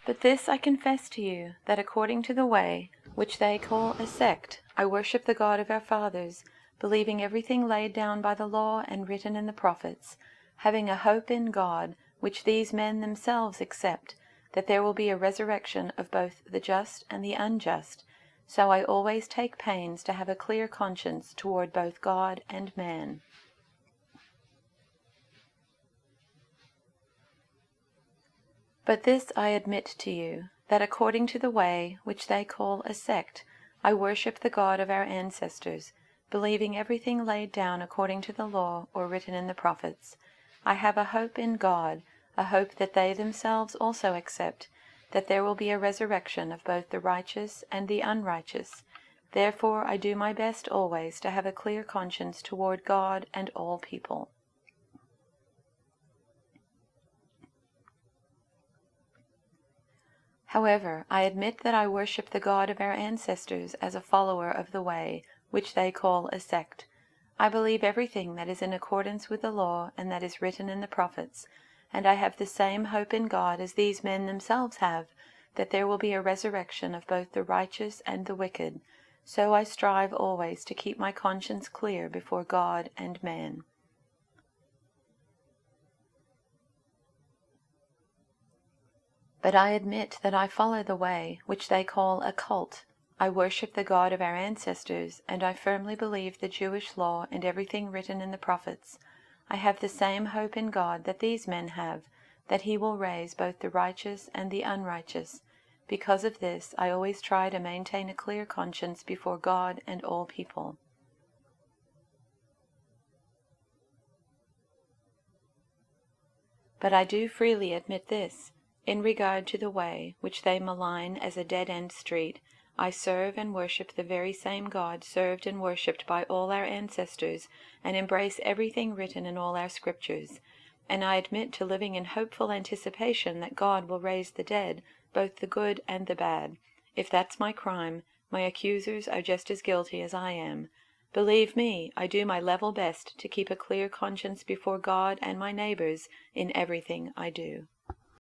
But this I confess to you, that according to the way, which they call a sect, I worship the God of our fathers, believing everything laid down by the law and written in the prophets, having a hope in God, which these men themselves accept, that there will be a resurrection of both the just and the unjust. So I always take pains to have a clear conscience toward both God and man. But this I admit to you, that according to the way, which they call a sect, I worship the God of our ancestors, believing everything laid down according to the law or written in the prophets. I have a hope in God, a hope that they themselves also accept, that there will be a resurrection of both the righteous and the unrighteous. Therefore I do my best always to have a clear conscience toward God and all people. However, I admit that I worship the God of our ancestors as a follower of the way, which they call a sect. I believe everything that is in accordance with the law and that is written in the prophets, and I have the same hope in God as these men themselves have, that there will be a resurrection of both the righteous and the wicked. So I strive always to keep my conscience clear before God and man. But I admit that I follow the way, which they call a cult. I worship the God of our ancestors, and I firmly believe the Jewish law and everything written in the prophets. I have the same hope in God that these men have, that He will raise both the righteous and the unrighteous. Because of this, I always try to maintain a clear conscience before God and all people. But I do freely admit this. In regard to the way, which they malign as a dead-end street, I serve and worship the very same God served and worshipped by all our ancestors, and embrace everything written in all our scriptures. And I admit to living in hopeful anticipation that God will raise the dead, both the good and the bad. If that's my crime, my accusers are just as guilty as I am. Believe me, I do my level best to keep a clear conscience before God and my neighbors in everything I do.